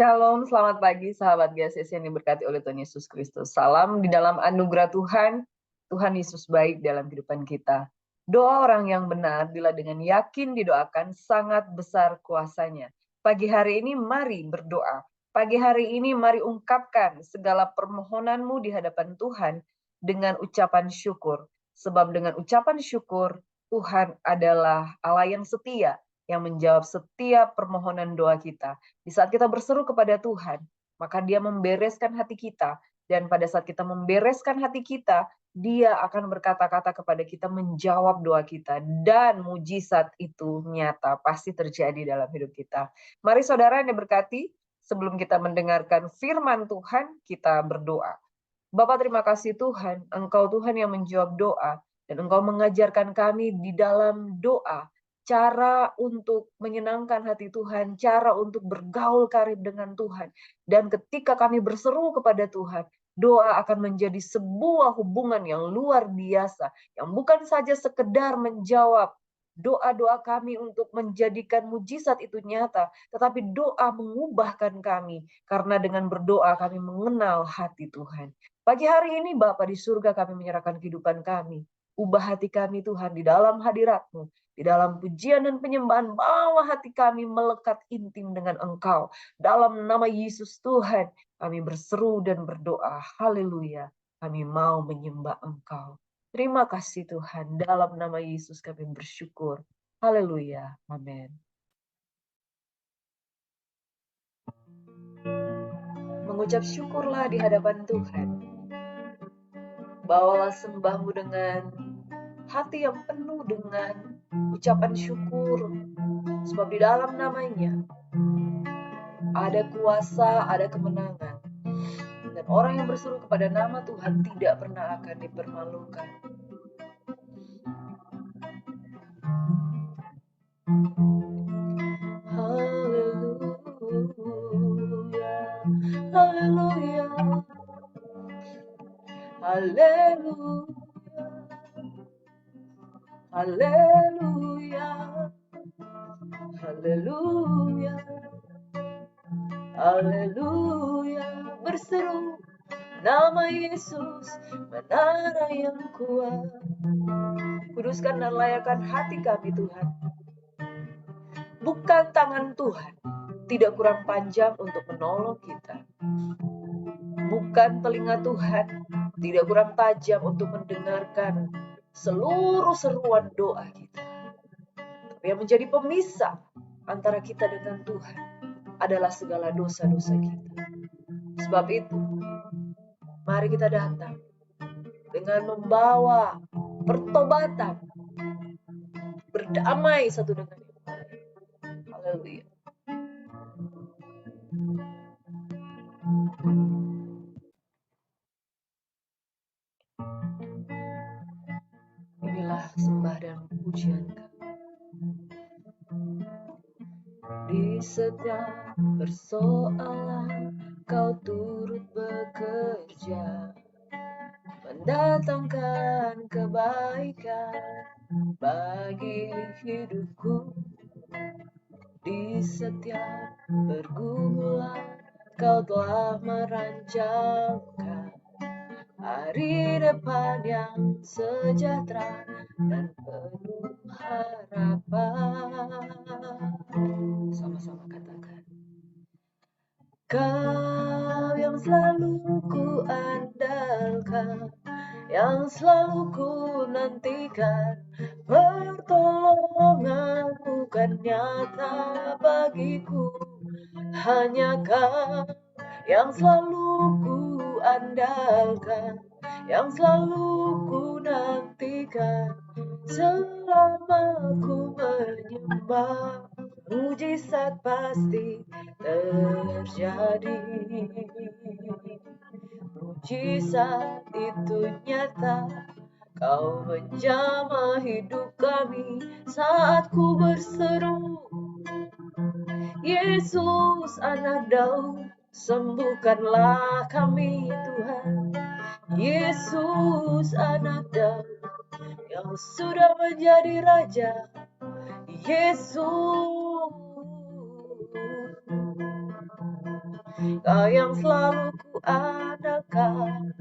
Shalom, selamat pagi sahabat GSS yang diberkati oleh Tuhan Yesus Kristus. Salam di dalam anugerah Tuhan. Tuhan Yesus baik dalam kehidupan kita. Doa orang yang benar bila dengan yakin didoakan sangat besar kuasanya. Pagi hari ini mari berdoa. Pagi hari ini mari ungkapkan segala permohonanmu di hadapan Tuhan dengan ucapan syukur. Sebab dengan ucapan syukur Tuhan adalah Allah yang setia, yang menjawab setiap permohonan doa kita. Di saat kita berseru kepada Tuhan, maka Dia membereskan hati kita. Dan pada saat kita membereskan hati kita, Dia akan berkata-kata kepada kita, menjawab doa kita. Dan mujizat itu nyata, pasti terjadi dalam hidup kita. Mari saudara yang diberkati, sebelum kita mendengarkan firman Tuhan, kita berdoa. Bapak, terima kasih Tuhan, Engkau Tuhan yang menjawab doa, dan Engkau mengajarkan kami di dalam doa, cara untuk menyenangkan hati Tuhan, cara untuk bergaul karib dengan Tuhan. Dan ketika kami berseru kepada Tuhan, doa akan menjadi sebuah hubungan yang luar biasa, yang bukan saja sekedar menjawab doa-doa kami untuk menjadikan mujizat itu nyata, tetapi doa mengubahkan kami, karena dengan berdoa kami mengenal hati Tuhan. Pagi hari ini Bapa di surga, kami menyerahkan kehidupan kami. Ubah hati kami Tuhan di dalam hadirat-Mu. Di dalam pujian dan penyembahan, bawa hati kami melekat intim dengan Engkau. Dalam nama Yesus Tuhan, kami berseru dan berdoa. Haleluya. Kami mau menyembah Engkau. Terima kasih Tuhan. Dalam nama Yesus kami bersyukur. Haleluya. Amin. Mengucap syukurlah di hadapan Tuhan. Bawalah sembahmu dengan hati yang penuh dengan ucapan syukur. Sebab di dalam namanya ada kuasa, ada kemenangan. Dan orang yang berseru kepada nama Tuhan tidak pernah akan dipermalukan. Haleluya, haleluya, haleluya, haleluya, haleluya. Berseru nama Yesus, menara yang kuat. Kuduskan dan layakkan hati kami Tuhan. Bukan tangan Tuhan tidak kurang panjang untuk menolong kita. Bukan telinga Tuhan tidak kurang tajam untuk mendengarkan seluruh seruan doa kita. Tapi yang menjadi pemisah antara kita dengan Tuhan adalah segala dosa-dosa kita. Sebab itu, mari kita datang dengan membawa pertobatan, berdamai satu dengan yang lain. Haleluya. Inilah sembah dan pujian kami. Di setiap persoalan Kau turut bekerja, mendatangkan kebaikan bagi hidupku. Di setiap pergumulan Kau telah merancangkan hari depan yang sejahtera dan penuh harapan. Sama-sama katakan. Kau yang selalu ku andalkan, yang selalu ku nantikan, pertolonganmu kan nyata bagiku. Hanya Kau yang selalu ku andalkan, yang selalu ku nantikan, selama ku menyembah, mujizat pasti terjadi. Mujizat itu nyata, Kau menjamah hidup kami saat ku berseru, Yesus anak Daud, sembuhkanlah kami Tuhan. Yesus anak Daud yang sudah menjadi Raja. Yesus, Kau yang selalu ku andalkan.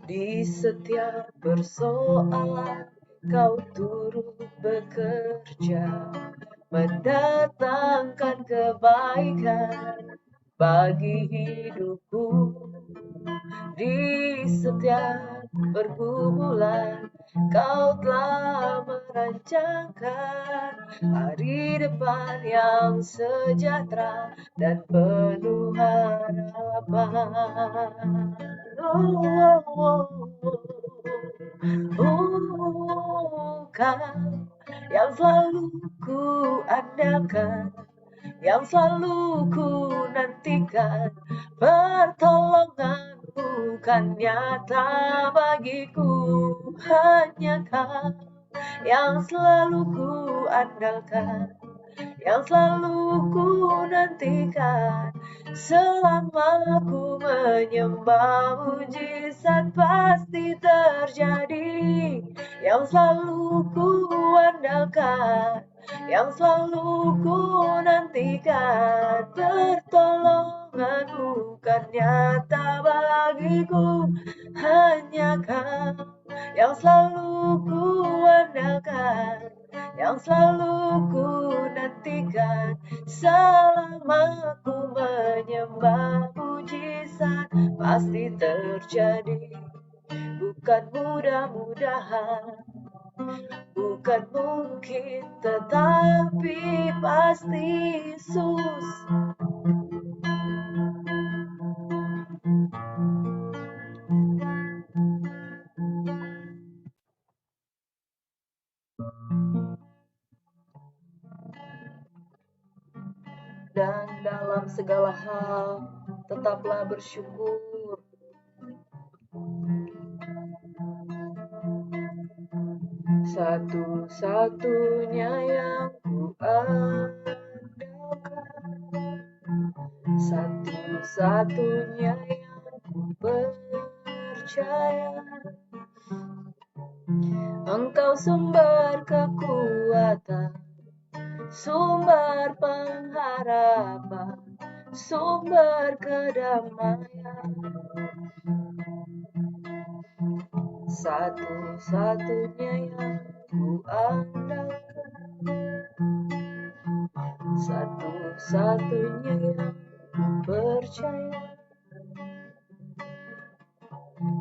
Di setiap persoalan kau turut bekerja, mendatangkan kebaikan bagi hidupku. Di setiap pergumulan kau telah merancangkan hari depan yang sejahtera dan penuh harapan. Oh, oh, oh, oh, kau yang selalu ku andalkan, yang selalu ku nantikan, pertolongan bukan nyata bagiku, hanya kau yang selalu ku andalkan, yang selalu ku nantikan. Selama ku menyembah, mujizat pasti terjadi. Yang selalu ku andalkan, yang selalu ku nantikan, pertolongan bukan nyata bagiku, hanya kau yang selalu ku andalkan, yang selalu ku nantikan. Selama ku menyembah, mujizat pasti terjadi. Bukan mudah-mudahan, bukan mungkin, tetapi pasti Yesus. Dan dalam segala hal tetaplah bersyukur. Satu-satunya yang ku andalkan, satu-satunya yang ku percaya, Engkau sumber kekuatan, sumber pengharapan, sumber kedamaian. Satu-satunya yang ku andalkan, satu-satunya yang ku percaya,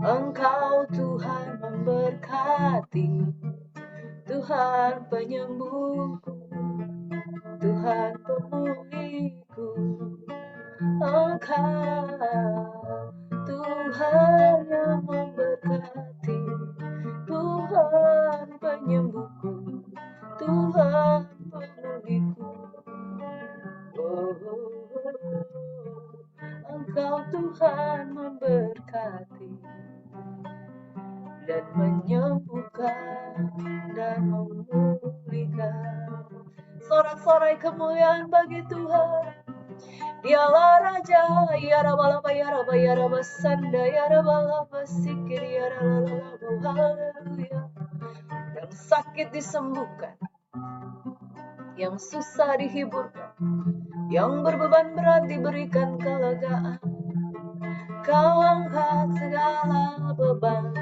Engkau Tuhan memberkati, Tuhan penyembuhku, Tuhan pemulihku. Engkau Tuhan yang memberkati, Tuhan penyembuhku, Tuhan pemulihku. Oh, Engkau Tuhan memberkati dan menyembuhkan dan memulihkan. Sorak-sorai kemuliaan bagi Tuhan. Dialah Raja, ya Rabalaba, ya Raba, ya Raba Sanda, ya Rabalaba Sikir, ya Rabalaba, haleluya. Yang sakit disembuhkan, yang susah dihiburkan, yang berbeban berat diberikan kelegaan. Kau angkat segala beban,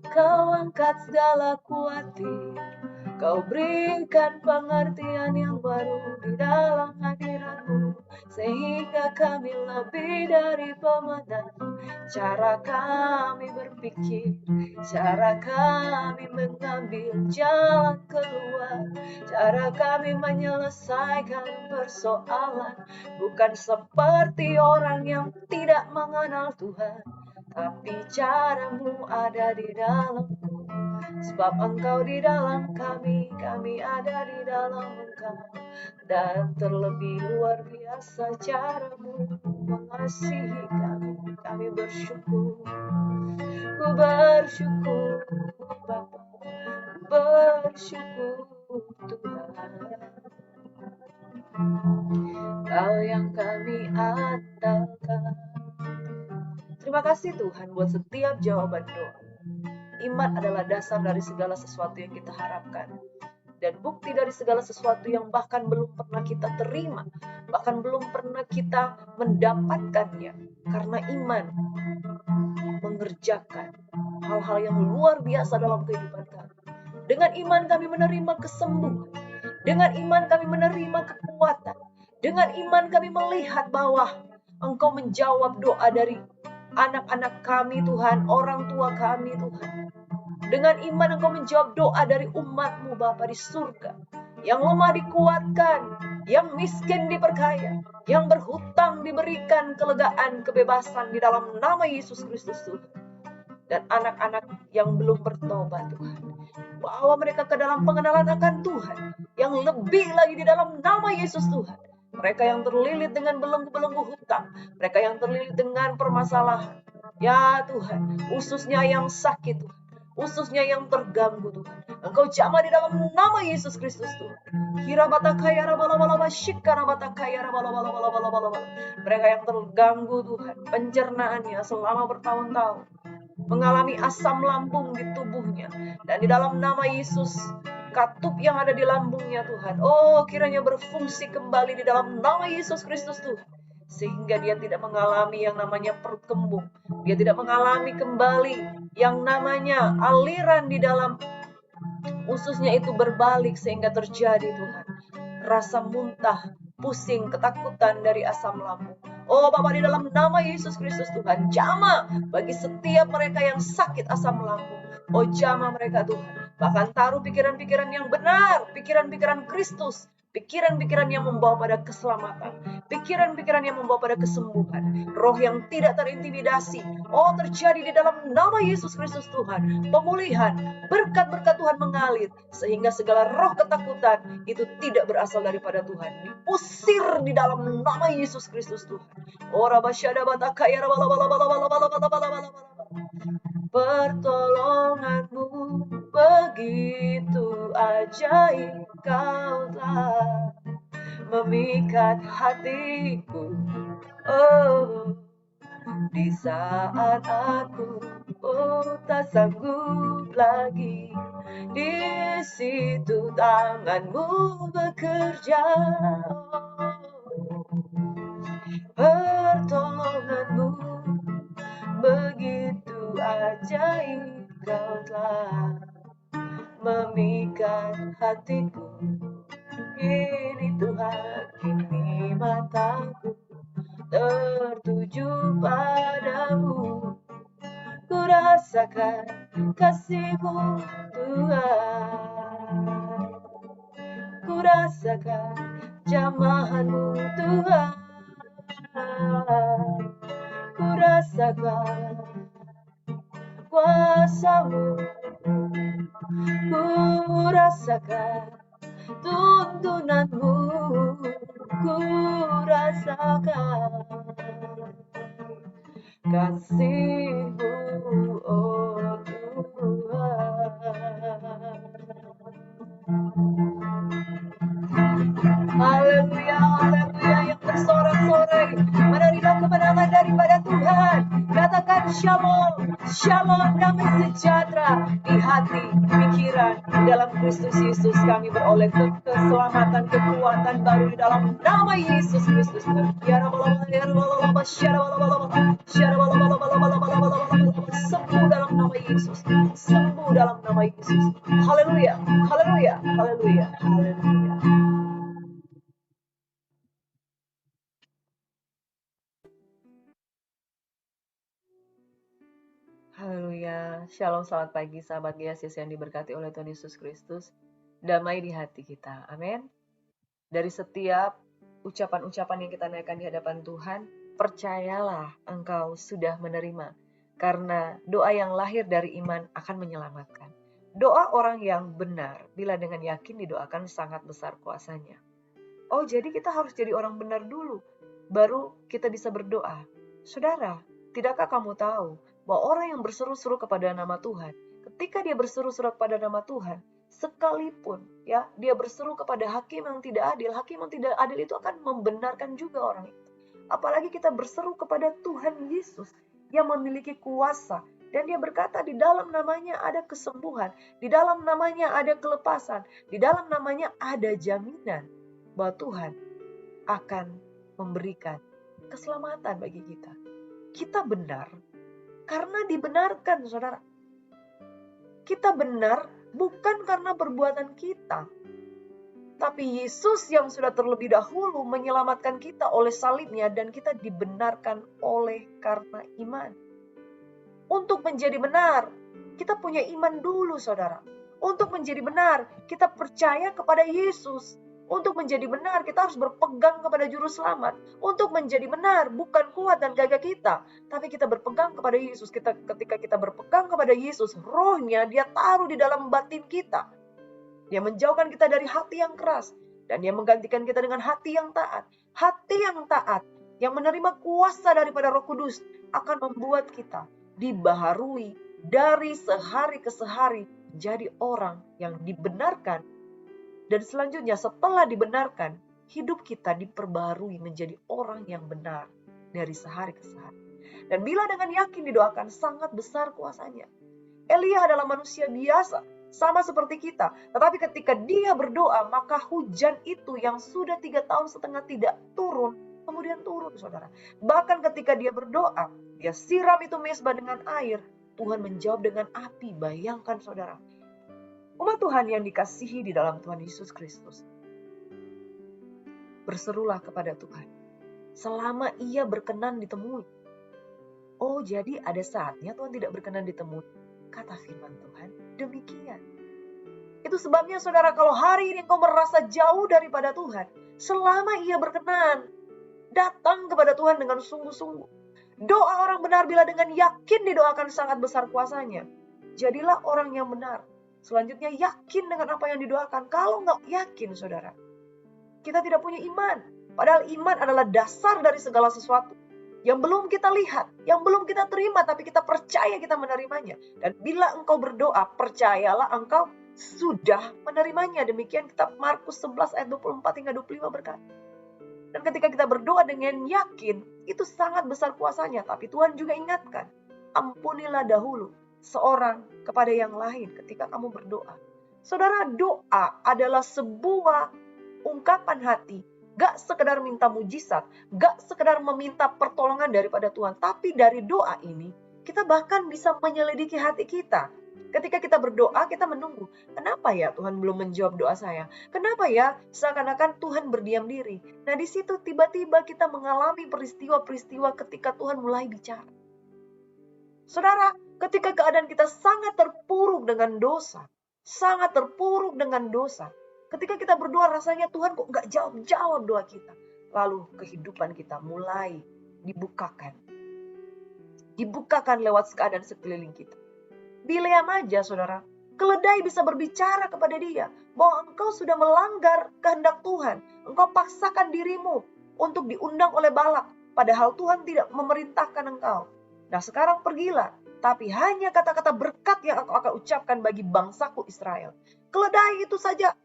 Kau angkat segala khawatir, Kau berikan pengertian yang baru di dalam hadirat-Mu, sehingga kami lebih dari pemenang. Cara kami berpikir, cara kami mengambil jalan keluar, cara kami menyelesaikan persoalan, bukan seperti orang yang tidak mengenal Tuhan, tapi cara-Mu ada di dalamku. Sebab Engkau di dalam kami ada di dalam Engkau. Dan terlebih luar biasa cara-Mu mengasihi kami bersyukur. Ku bersyukur Bapa, bersyukur Tuhan. Kau yang kami andalkan. Terima kasih Tuhan buat setiap jawaban doa. Iman adalah dasar dari segala sesuatu yang kita harapkan. dan bukti dari segala sesuatu yang bahkan belum pernah kita terima, bahkan belum pernah kita mendapatkannya, karena iman mengerjakan hal-hal yang luar biasa dalam kehidupan kami. Dengan iman kami menerima kesembuhan, dengan iman kami menerima kekuatan, dengan iman kami melihat bahwa Engkau menjawab doa dari anak-anak kami Tuhan, orang tua kami Tuhan. Dengan iman Engkau menjawab doa dari umat-Mu Bapa di surga. Yang lemah dikuatkan, yang miskin diperkaya, yang berhutang diberikan kelegaan, kebebasan di dalam nama Yesus Kristus Tuhan. Dan anak-anak yang belum bertobat Tuhan, bawa mereka ke dalam pengenalan akan Tuhan, yang lebih lagi di dalam nama Yesus Tuhan. Mereka yang terlilit dengan belenggu-belenggu hutang, mereka yang terlilit dengan permasalahan, ya Tuhan, khususnya yang sakit Tuhan, khususnya yang terganggu Tuhan, Engkau jamah di dalam nama Yesus Kristus Tuhan. Mereka yang terganggu Tuhan, pencernaannya selama bertahun-tahun, mengalami asam lambung di tubuhnya, dan di dalam nama Yesus, katup yang ada di lambungnya Tuhan, kiranya berfungsi kembali di dalam nama Yesus Kristus Tuhan, sehingga dia tidak mengalami yang namanya perut kembung, dia tidak mengalami kembali yang namanya aliran di dalam ususnya itu berbalik, sehingga terjadi Tuhan rasa muntah, pusing, ketakutan dari asam lambung. Bapa, di dalam nama Yesus Kristus Tuhan, jamah bagi setiap mereka yang sakit asam lambung. Jamah mereka Tuhan, bahkan taruh pikiran-pikiran yang benar, pikiran-pikiran Kristus, pikiran-pikiran yang membawa pada keselamatan, pikiran-pikiran yang membawa pada kesembuhan, roh yang tidak terintimidasi, terjadi di dalam nama Yesus Kristus Tuhan, pemulihan, berkat-berkat Tuhan mengalir, sehingga segala roh ketakutan itu tidak berasal daripada Tuhan, diusir di dalam nama Yesus Kristus Tuhan. Pertolongan-Mu begitu ajaib, Kau telah memikat hatiku. Di saat aku tak sanggup lagi, di situ tangan-Mu bekerja. Pertolongan-Mu begitu ajaib, Kau telah memikat hatiku. Kini Tuhan, kini mataku tertuju padamu. Ku rasakan kasih-Mu Tuhan, ku rasakan jamahan-Mu Tuhan, ku rasakan kuasa-Mu, ku rasakan tuntunan-Mu, ku rasakan kasih-Mu, oh Tuhan. Haleluya, haleluya. Yang bersorak-sorai menerima kemenangan daripada Tuhan, katakan shalom, shalom, damai sejahtera di hati, pikiran. Di dalam Kristus Yesus kami beroleh keselamatan, kekuatan baru di dalam nama Yesus Kristus. Sembuh dalam nama Yesus, sembuh dalam nama Yesus. Haleluya, haleluya, haleluya, haleluya. Haleluya, shalom, selamat pagi sahabat Yesus yang diberkati oleh Tuhan Yesus Kristus. Damai di hati kita, amin. Dari setiap ucapan-ucapan yang kita naikkan di hadapan Tuhan, percayalah engkau sudah menerima, karena doa yang lahir dari iman akan menyelamatkan. Doa orang yang benar, bila dengan yakin didoakan, sangat besar kuasanya. Jadi kita harus jadi orang benar dulu, baru kita bisa berdoa. Saudara, tidakkah kamu tahu bahwa orang yang berseru-seru kepada nama Tuhan, ketika dia berseru-seru kepada nama Tuhan, sekalipun ya dia berseru kepada hakim yang tidak adil itu akan membenarkan juga orang itu. Apalagi kita berseru kepada Tuhan Yesus yang memiliki kuasa, Dan dia berkata di dalam namanya ada kesembuhan, di dalam namanya ada kelepasan, di dalam namanya ada jaminan bahwa Tuhan akan memberikan keselamatan bagi kita. Kita benar karena dibenarkan, saudara. Kita benar bukan karena perbuatan kita, tapi Yesus yang sudah terlebih dahulu menyelamatkan kita oleh salibnya dan kita dibenarkan oleh karena iman. Untuk menjadi benar, kita punya iman dulu, saudara. Untuk menjadi benar, kita percaya kepada Yesus. Untuk menjadi benar, kita harus berpegang kepada Juru Selamat. Untuk menjadi benar, bukan kuat dan gagah kita, tapi kita berpegang kepada Yesus. Ketika kita berpegang kepada Yesus, rohnya dia taruh di dalam batin kita. Dia menjauhkan kita dari hati yang keras, dan dia menggantikan kita dengan hati yang taat. Hati yang taat, yang menerima kuasa daripada Roh Kudus, akan membuat kita dibaharui dari sehari ke sehari jadi orang yang dibenarkan. Dan selanjutnya setelah dibenarkan, hidup kita diperbaharui menjadi orang yang benar dari sehari ke sehari. Dan bila dengan yakin didoakan, sangat besar kuasanya. Elia adalah manusia biasa, sama seperti kita. Tetapi ketika dia berdoa, maka hujan itu yang sudah 3,5 tahun tidak turun, kemudian turun, saudara. Bahkan ketika dia berdoa, dia siram itu mezbah dengan air, Tuhan menjawab dengan api. Bayangkan, saudara. Umat Tuhan yang dikasihi di dalam Tuhan Yesus Kristus, berserulah kepada Tuhan selama ia berkenan ditemui. Oh, jadi ada saatnya Tuhan tidak berkenan ditemui. Kata firman Tuhan, demikian. Itu sebabnya, saudara, kalau hari ini engkau merasa jauh daripada Tuhan, selama ia berkenan, datang kepada Tuhan dengan sungguh-sungguh. Doa orang benar bila dengan yakin didoakan sangat besar kuasanya. Jadilah orang yang benar. Selanjutnya, yakin dengan apa yang didoakan. Kalau nggak yakin, saudara, kita tidak punya iman. Padahal iman adalah dasar dari segala sesuatu yang belum kita lihat, yang belum kita terima, tapi kita percaya kita menerimanya. Dan bila engkau berdoa, percayalah engkau sudah menerimanya. Demikian kitab Markus 11 ayat 24 hingga 25 berkata. Dan ketika kita berdoa dengan yakin, itu sangat besar kuasanya. Tapi Tuhan juga ingatkan, ampunilah dahulu seorang kepada yang lain ketika kamu berdoa. Saudara, doa adalah sebuah ungkapan hati. Gak sekedar minta mujizat, gak sekedar meminta pertolongan daripada Tuhan. Tapi dari doa ini, kita bahkan bisa menyelidiki hati kita. Ketika kita berdoa, kita menunggu. Kenapa ya Tuhan belum menjawab doa saya? Kenapa ya seakan-akan Tuhan berdiam diri? Nah, di situ tiba-tiba kita mengalami peristiwa-peristiwa ketika Tuhan mulai bicara. Saudara, ketika keadaan kita sangat terpuruk dengan dosa, ketika kita berdoa rasanya Tuhan kok gak jawab doa kita. Lalu kehidupan kita mulai dibukakan lewat keadaan sekeliling kita. Bileam aja, saudara, keledai bisa berbicara kepada dia bahwa engkau sudah melanggar kehendak Tuhan. Engkau paksakan dirimu untuk diundang oleh Balak, padahal Tuhan tidak memerintahkan engkau. Nah, sekarang pergilah, tapi hanya kata-kata berkat yang aku akan ucapkan bagi bangsaku Israel. Keledai itu saja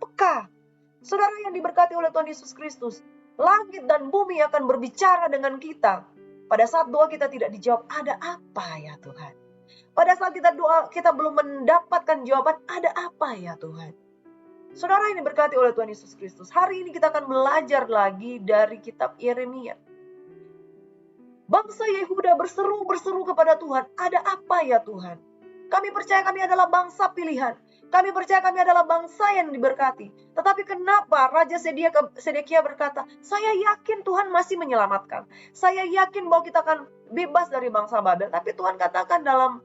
peka. Saudara yang diberkati oleh Tuhan Yesus Kristus, langit dan bumi akan berbicara dengan kita. Pada saat doa kita tidak dijawab, ada apa ya Tuhan? Pada saat kita doa, kita belum mendapatkan jawaban, ada apa ya Tuhan? Saudara yang diberkati oleh Tuhan Yesus Kristus, hari ini kita akan belajar lagi dari kitab Yeremia. Bangsa Yehuda berseru kepada Tuhan, ada apa ya Tuhan? Kami percaya kami adalah bangsa pilihan. Kami percaya kami adalah bangsa yang diberkati. Tetapi kenapa Raja Sedekia berkata, saya yakin Tuhan masih menyelamatkan. Saya yakin bahwa kita akan bebas dari bangsa Babel. Tapi Tuhan katakan dalam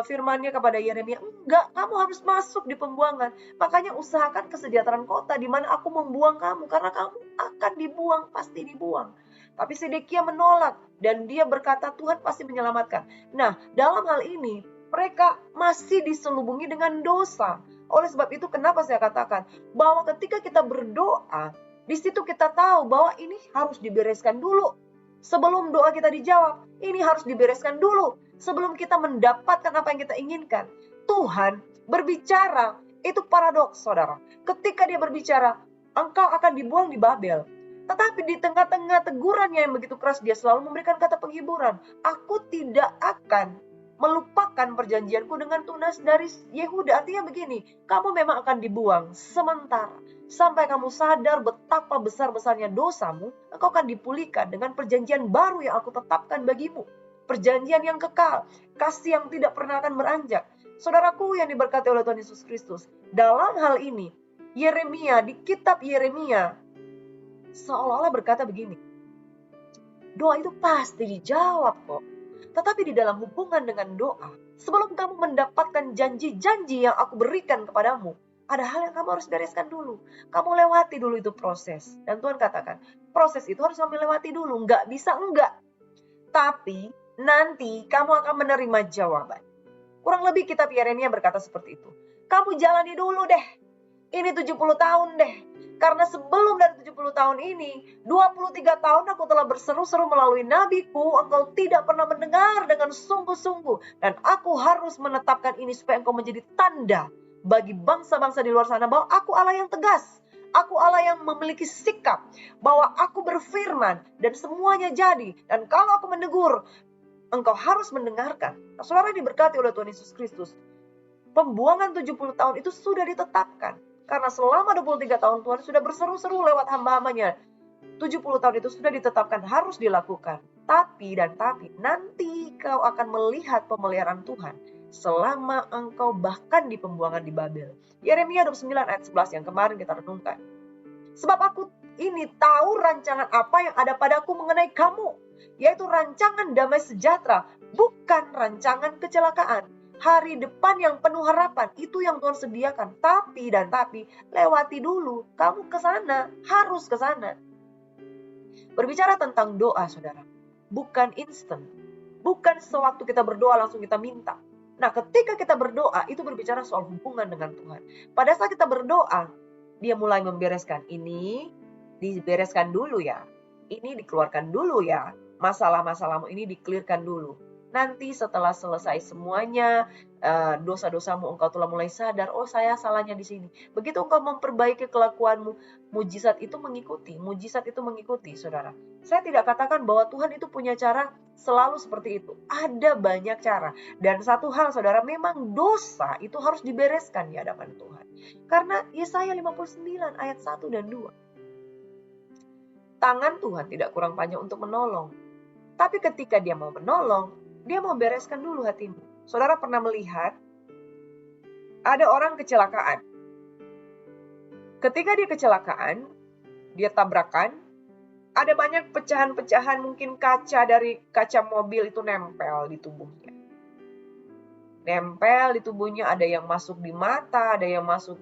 firman-Nya kepada Yeremia, enggak, kamu harus masuk di pembuangan. Makanya usahakan kesejahteraan kota di mana aku membuang kamu. Karena kamu akan dibuang, pasti dibuang. Tapi Sedekia menolak dan dia berkata Tuhan pasti menyelamatkan. Nah, dalam hal ini mereka masih diselubungi dengan dosa. Oleh sebab itu kenapa saya katakan bahwa ketika kita berdoa, di situ kita tahu bahwa ini harus dibereskan dulu. Sebelum doa kita dijawab, ini harus dibereskan dulu. Sebelum kita mendapatkan apa yang kita inginkan. Tuhan berbicara, itu paradoks, saudara. Ketika dia berbicara, engkau akan dibuang di Babel. Tetapi di tengah-tengah tegurannya yang begitu keras, dia selalu memberikan kata penghiburan. Aku tidak akan melupakan perjanjianku dengan tunas dari Yehuda. Artinya begini, kamu memang akan dibuang sementara. Sampai kamu sadar betapa besar-besarnya dosamu, engkau akan dipulihkan dengan perjanjian baru yang aku tetapkan bagimu. Perjanjian yang kekal, kasih yang tidak pernah akan beranjak. Saudaraku yang diberkati oleh Tuhan Yesus Kristus, dalam hal ini, Yeremia, di kitab Yeremia, seolah-olah berkata begini, doa itu pasti dijawab kok. Tetapi di dalam hubungan dengan doa, sebelum kamu mendapatkan janji-janji yang aku berikan kepadamu, ada hal yang kamu harus bereskan dulu. Kamu lewati dulu itu proses. Dan Tuhan katakan, proses itu harus kamu lewati dulu. Nggak bisa enggak. Tapi nanti kamu akan menerima jawaban. Kurang lebih kitab Yeremia berkata seperti itu. Kamu jalani dulu deh. Ini 70 tahun deh. Karena sebelum dari 70 tahun ini, 23 tahun aku telah berseru-seru melalui nabiku, engkau tidak pernah mendengar dengan sungguh-sungguh. Dan aku harus menetapkan ini supaya engkau menjadi tanda bagi bangsa-bangsa di luar sana bahwa aku Allah yang tegas. Aku Allah yang memiliki sikap bahwa aku berfirman dan semuanya jadi. Dan kalau aku menegur, engkau harus mendengarkan. Nah, saudara diberkati oleh Tuhan Yesus Kristus. Pembuangan 70 tahun itu sudah ditetapkan. Karena selama 23 tahun Tuhan sudah berseru-seru lewat hamba-hambanya. 70 tahun itu sudah ditetapkan harus dilakukan. Tapi nanti kau akan melihat pemeliharaan Tuhan selama engkau bahkan di pembuangan di Babel. Yeremia 29 ayat 11 yang kemarin kita renungkan. Sebab aku ini tahu rancangan apa yang ada padaku mengenai kamu, yaitu rancangan damai sejahtera, bukan rancangan kecelakaan. Hari depan yang penuh harapan, itu yang Tuhan sediakan. Tapi, lewati dulu. Kamu ke sana, harus ke sana. Berbicara tentang doa, saudara, bukan instan. Bukan sewaktu kita berdoa langsung kita minta. Nah, ketika kita berdoa, itu berbicara soal hubungan dengan Tuhan. Pada saat kita berdoa, dia mulai membereskan. Ini dibereskan dulu ya. Ini dikeluarkan dulu ya. Masalah-masalahmu ini dikelirkan dulu. Nanti setelah selesai semuanya, dosa-dosamu engkau telah mulai sadar, oh saya salahnya di sini. Begitu engkau memperbaiki kelakuanmu, mujizat itu mengikuti, saudara. Saya tidak katakan bahwa Tuhan itu punya cara selalu seperti itu. Ada banyak cara. Dan satu hal, saudara, memang dosa itu harus dibereskan di hadapan Tuhan. Karena Yesaya 59 ayat 1 dan 2. Tangan Tuhan tidak kurang panjang untuk menolong. Tapi ketika dia mau menolong, dia mau bereskan dulu hatimu. Saudara pernah melihat ada orang kecelakaan. Ketika dia kecelakaan, dia tabrakan, ada banyak pecahan-pecahan, mungkin kaca dari kaca mobil itu nempel di tubuhnya. Nempel di tubuhnya, ada yang masuk di mata, ada yang masuk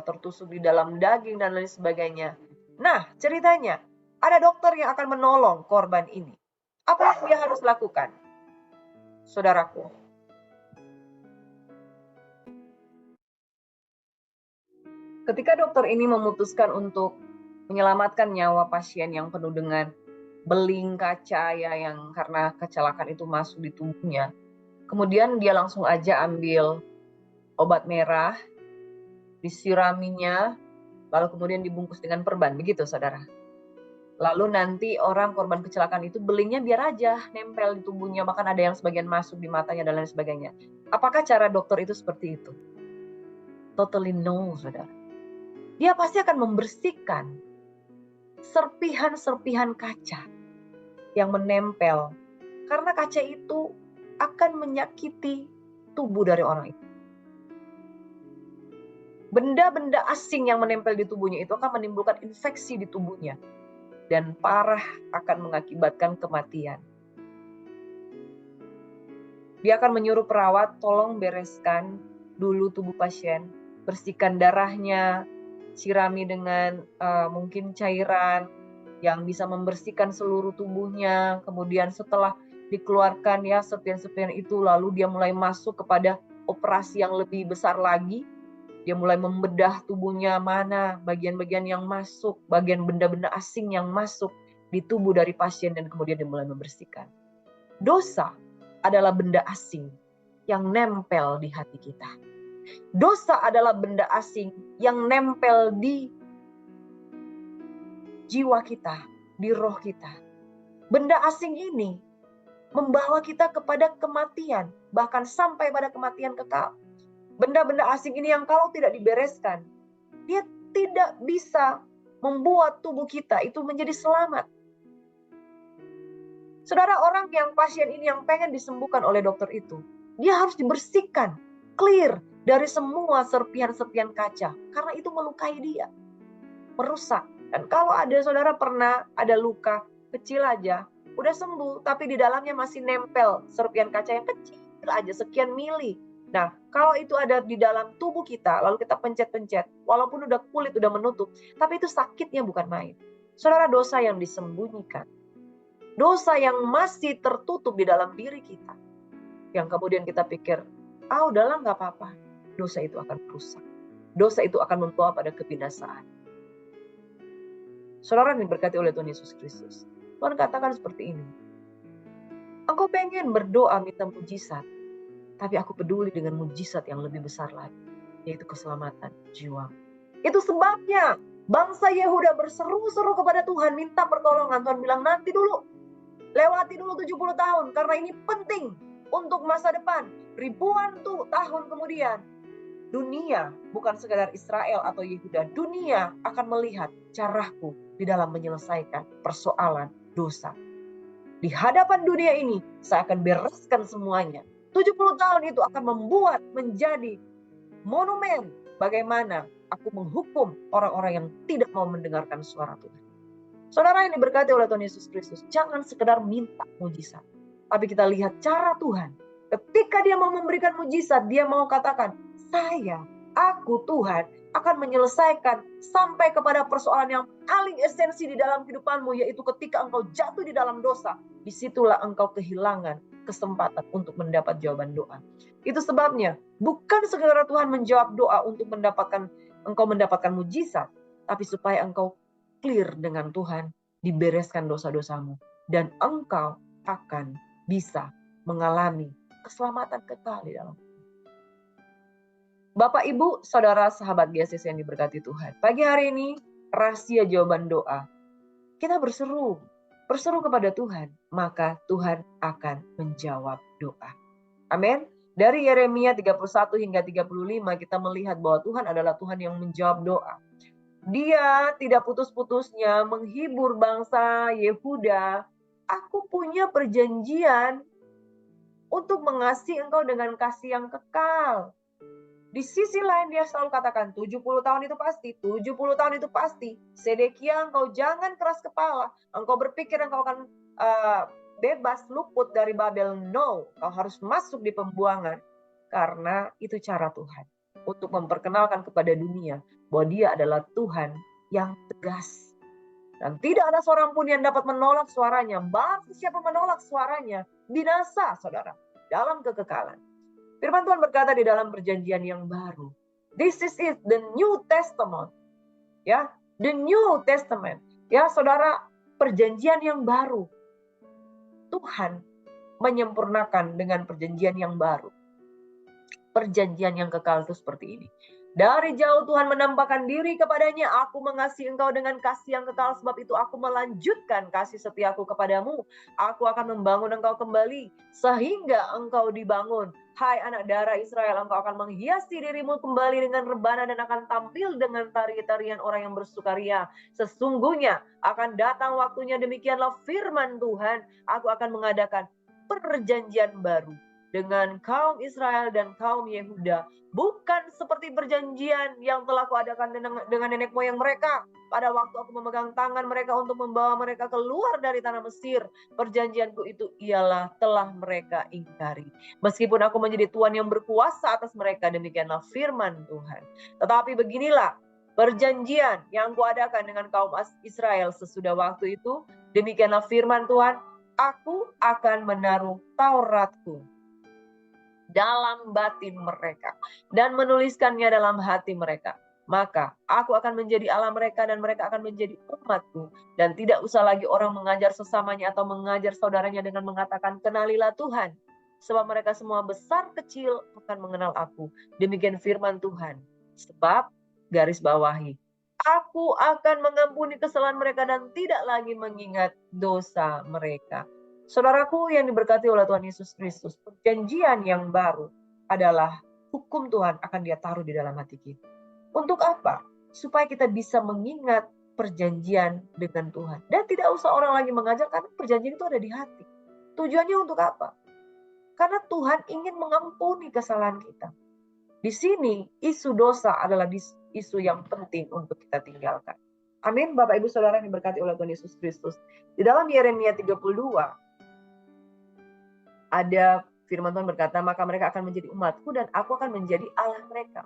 tertusuk di dalam daging dan lain sebagainya. Nah, ceritanya, ada dokter yang akan menolong korban ini. Apa yang dia harus lakukan? Saudaraku, ketika dokter ini memutuskan untuk menyelamatkan nyawa pasien yang penuh dengan beling kaca ya, yang karena kecelakaan itu masuk di tubuhnya, kemudian dia langsung aja ambil obat merah, disiraminya, lalu kemudian dibungkus dengan perban, begitu saudara. Lalu nanti orang korban kecelakaan itu belingnya biar aja nempel di tubuhnya, bahkan ada yang sebagian masuk di matanya dan lain sebagainya. Apakah cara dokter itu seperti itu? Totally no, saudara. Dia pasti akan membersihkan serpihan-serpihan kaca yang menempel. Karena kaca itu akan menyakiti tubuh dari orang itu. Benda-benda asing yang menempel di tubuhnya itu akan menimbulkan infeksi di tubuhnya. Dan parah akan mengakibatkan kematian. Dia akan menyuruh perawat, tolong bereskan dulu tubuh pasien, bersihkan darahnya, sirami dengan mungkin cairan yang bisa membersihkan seluruh tubuhnya. Kemudian setelah dikeluarkan ya serpihan-serpihan itu, lalu dia mulai masuk kepada operasi yang lebih besar lagi. Dia mulai membedah tubuhnya, mana bagian-bagian yang masuk, bagian benda-benda asing yang masuk di tubuh dari pasien, dan kemudian dia mulai membersihkan. Dosa adalah benda asing yang nempel di hati kita. Dosa adalah benda asing yang nempel di jiwa kita, di roh kita. Benda asing ini membawa kita kepada kematian, bahkan sampai pada kematian kekal. Benda-benda asing ini yang kalau tidak dibereskan, dia tidak bisa membuat tubuh kita itu menjadi selamat. Saudara, orang yang pasien ini yang pengen disembuhkan oleh dokter itu, dia harus dibersihkan, clear dari semua serpihan-serpihan kaca. Karena itu melukai dia, merusak. Dan kalau ada saudara pernah ada luka kecil aja, udah sembuh, tapi di dalamnya masih nempel serpihan kaca yang kecil aja, sekian mili. Nah, kalau itu ada di dalam tubuh kita, lalu kita pencet-pencet, walaupun udah kulit udah menutup, tapi itu sakitnya bukan main. Saudara, dosa yang disembunyikan, dosa yang masih tertutup di dalam diri kita, yang kemudian kita pikir, udahlah nggak apa-apa. Dosa itu akan rusak. Dosa itu akan membawa pada kebinasaan. Saudara yang diberkati oleh Tuhan Yesus Kristus, Tuhan katakan seperti ini. Engkau pengen berdoa minta mujizat, tapi aku peduli dengan mujizat yang lebih besar lagi, yaitu keselamatan jiwa. Itu sebabnya bangsa Yehuda berseru-seru kepada Tuhan, minta pertolongan. Tuhan bilang, nanti dulu. Lewati dulu 70 tahun, karena ini penting untuk masa depan. Ribuan tahun kemudian, dunia, bukan sekadar Israel atau Yehuda, dunia akan melihat caraku di dalam menyelesaikan persoalan dosa. Di hadapan dunia ini, saya akan bereskan semuanya. 70 tahun itu akan membuat menjadi monumen bagaimana aku menghukum orang-orang yang tidak mau mendengarkan suara Tuhan. Saudara yang diberkati oleh Tuhan Yesus Kristus, jangan sekedar minta mujizat. Tapi kita lihat cara Tuhan. Ketika dia mau memberikan mujizat, dia mau katakan, aku Tuhan akan menyelesaikan sampai kepada persoalan yang paling esensi di dalam kehidupanmu, yaitu ketika engkau jatuh di dalam dosa. Disitulah engkau kehilangan kesempatan untuk mendapat jawaban doa. Itu sebabnya, bukan sekedar Tuhan menjawab doa untuk engkau mendapatkan mujizat, tapi supaya engkau clear dengan Tuhan, dibereskan dosa-dosamu, dan engkau akan bisa mengalami keselamatan kekal di dalam. Bapak, Ibu, Saudara, sahabat GSS yang diberkati Tuhan. Pagi hari ini, rahasia jawaban doa. Kita berseru kepada Tuhan, maka Tuhan akan menjawab doa. Amin. Dari Yeremia 31 hingga 35, kita melihat bahwa Tuhan adalah Tuhan yang menjawab doa. Dia tidak putus-putusnya menghibur bangsa Yehuda. Aku punya perjanjian untuk mengasihi engkau dengan kasih yang kekal. Di sisi lain dia selalu katakan 70 tahun itu pasti, 70 tahun itu pasti. Sedekia, engkau jangan keras kepala. Engkau berpikir engkau akan bebas luput dari Babel. No, kau harus masuk di pembuangan. Karena itu cara Tuhan. Untuk memperkenalkan kepada dunia bahwa dia adalah Tuhan yang tegas. Dan tidak ada seorang pun yang dapat menolak suaranya. Barang siapa menolak suaranya, binasa, saudara, dalam kekekalan. Firman Tuhan berkata di dalam perjanjian yang baru. This is it, the New Testament. Ya, the New Testament. Ya, saudara, perjanjian yang baru. Tuhan menyempurnakan dengan perjanjian yang baru. Perjanjian yang kekal itu seperti ini. Dari jauh Tuhan menampakkan diri kepadanya, aku mengasihi engkau dengan kasih yang kekal, sebab itu aku melanjutkan kasih setiaku kepadamu. Aku akan membangun engkau kembali, sehingga engkau dibangun. Hai anak darah Israel, engkau akan menghiasi dirimu kembali dengan rebana dan akan tampil dengan tari-tarian orang yang bersukaria. Sesungguhnya akan datang waktunya, demikianlah firman Tuhan, aku akan mengadakan perjanjian baru dengan kaum Israel dan kaum Yehuda, bukan seperti perjanjian yang telah kuadakan dengan nenek moyang mereka pada waktu aku memegang tangan mereka untuk membawa mereka keluar dari tanah Mesir. Perjanjianku itu ialah telah mereka ingkari. Meskipun aku menjadi Tuhan yang berkuasa atas mereka, demikianlah firman Tuhan. Tetapi beginilah perjanjian yang kuadakan dengan kaum Israel sesudah waktu itu, demikianlah firman Tuhan, aku akan menaruh Tauratku dalam batin mereka dan menuliskannya dalam hati mereka. Maka aku akan menjadi Allah mereka dan mereka akan menjadi umatku. Dan tidak usah lagi orang mengajar sesamanya atau mengajar saudaranya dengan mengatakan, kenalilah Tuhan. Sebab mereka semua besar kecil akan mengenal aku. Demikian firman Tuhan. Sebab, garis bawahi, aku akan mengampuni kesalahan mereka dan tidak lagi mengingat dosa mereka. Saudaraku yang diberkati oleh Tuhan Yesus Kristus, perjanjian yang baru adalah hukum Tuhan akan dia taruh di dalam hati kita. Untuk apa? Supaya kita bisa mengingat perjanjian dengan Tuhan. Dan tidak usah orang lagi mengajar, karena perjanjian itu ada di hati. Tujuannya untuk apa? Karena Tuhan ingin mengampuni kesalahan kita. Di sini isu dosa adalah isu yang penting untuk kita tinggalkan. Amin. Bapak Ibu Saudara yang diberkati oleh Tuhan Yesus Kristus. Di dalam Yeremia 32 ada firman Tuhan berkata, maka mereka akan menjadi umatku dan aku akan menjadi Allah mereka.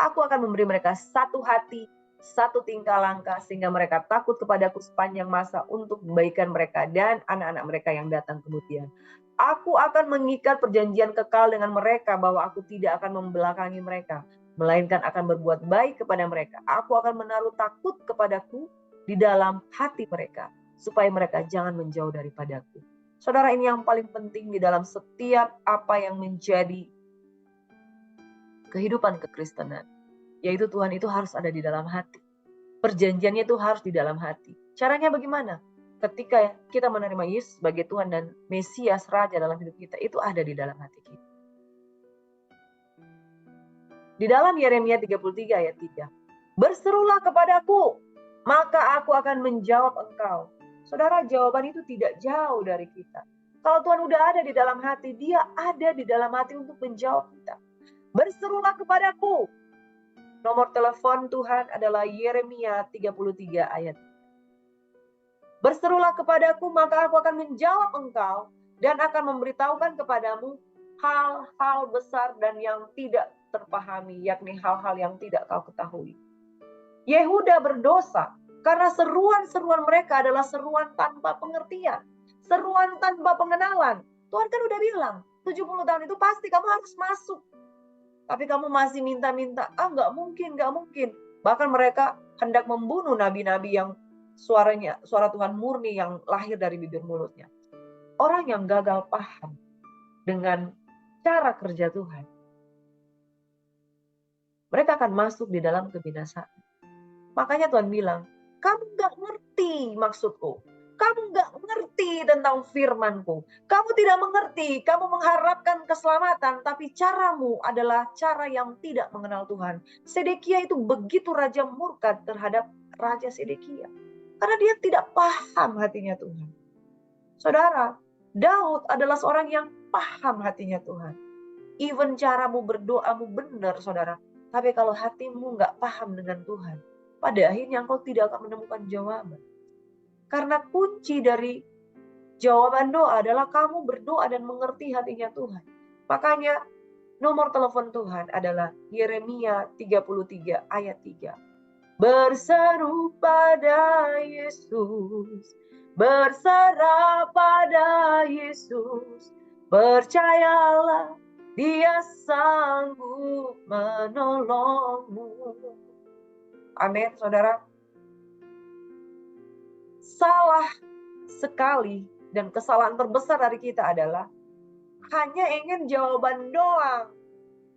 Aku akan memberi mereka satu hati, satu tingkah langkah, sehingga mereka takut kepadaku sepanjang masa untuk kebaikan mereka dan anak-anak mereka yang datang kemudian. Aku akan mengikat perjanjian kekal dengan mereka bahwa aku tidak akan membelakangi mereka, melainkan akan berbuat baik kepada mereka. Aku akan menaruh takut kepadaku di dalam hati mereka, supaya mereka jangan menjauh daripadaku. Saudara, ini yang paling penting di dalam setiap apa yang menjadi kehidupan kekristenan, yaitu Tuhan itu harus ada di dalam hati. Perjanjiannya itu harus di dalam hati. Caranya bagaimana? Ketika kita menerima Yesus sebagai Tuhan dan Mesias Raja dalam hidup kita, itu ada di dalam hati kita. Di dalam Yeremia 33 ayat 3, berserulah kepadaku, maka aku akan menjawab engkau. Saudara, jawaban itu tidak jauh dari kita. Kalau Tuhan udah ada di dalam hati, dia ada di dalam hati untuk menjawab kita. Berserulah kepadaku. Nomor telepon Tuhan adalah Yeremia 33 ayat. Berserulah kepadaku, maka aku akan menjawab engkau dan akan memberitahukan kepadamu hal-hal besar dan yang tidak terpahami, yakni hal-hal yang tidak kau ketahui. Yehuda berdosa karena seruan-seruan mereka adalah seruan tanpa pengertian, seruan tanpa pengenalan. Tuhan kan udah bilang, 70 tahun itu pasti kamu harus masuk. Tapi kamu masih minta-minta, nggak mungkin. Bahkan mereka hendak membunuh nabi-nabi yang suara Tuhan murni yang lahir dari bibir mulutnya. Orang yang gagal paham dengan cara kerja Tuhan, mereka akan masuk di dalam kebinasaan. Makanya Tuhan bilang, kamu nggak ngerti maksudku. Kamu nggak ngerti tentang firman-Ku. Kamu tidak mengerti, kamu mengharapkan keselamatan, tapi caramu adalah cara yang tidak mengenal Tuhan. Sedekia itu begitu raja murka terhadap Raja Sedekia. Karena dia tidak paham hatinya Tuhan. Saudara, Daud adalah seorang yang paham hatinya Tuhan. Even caramu berdoamu benar, saudara. Tapi kalau hatimu nggak paham dengan Tuhan, pada akhirnya engkau tidak akan menemukan jawaban. Karena kunci dari jawaban doa adalah kamu berdoa dan mengerti hatinya Tuhan. Makanya nomor telepon Tuhan adalah Yeremia 33 ayat 3. Berseru pada Yesus, berserah pada Yesus, percayalah Dia sanggup menolongmu. Amin, saudara. Salah sekali dan kesalahan terbesar dari kita adalah hanya ingin jawaban doang,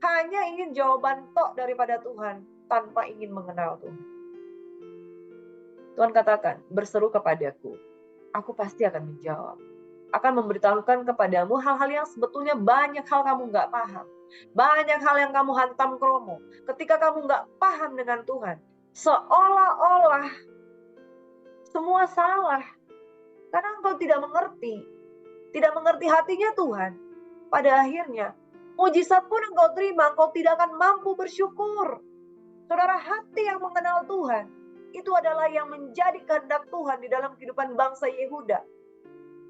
hanya ingin jawaban tok daripada Tuhan tanpa ingin mengenal Tuhan. Tuhan katakan, berseru kepadaku, aku pasti akan menjawab. Akan memberitahukan kepadamu hal-hal yang sebetulnya banyak hal kamu nggak paham. Banyak hal yang kamu hantam kromo. Ketika kamu nggak paham dengan Tuhan, seolah-olah semua salah. Karena engkau tidak mengerti hatinya Tuhan. Pada akhirnya, mujizat pun engkau terima, engkau tidak akan mampu bersyukur. Saudara, hati yang mengenal Tuhan, itu adalah yang menjadi kehendak Tuhan di dalam kehidupan bangsa Yehuda.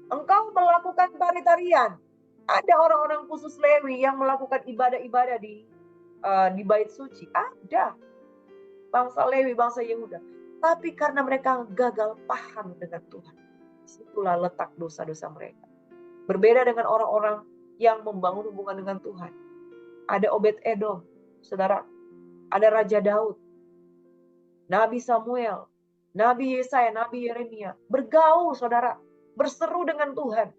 Engkau melakukan tari-tarian. Ada orang-orang khusus Lewi yang melakukan ibadah-ibadah di bait suci. Ada. Bangsa Lewi, bangsa Yehuda. Tapi karena mereka gagal paham dengan Tuhan, disitulah letak dosa-dosa mereka. Berbeda dengan orang-orang yang membangun hubungan dengan Tuhan. Ada Obed Edom, saudara. Ada Raja Daud, Nabi Samuel, Nabi Yesaya, Nabi Yeremia. Bergaul, saudara. Berseru dengan Tuhan.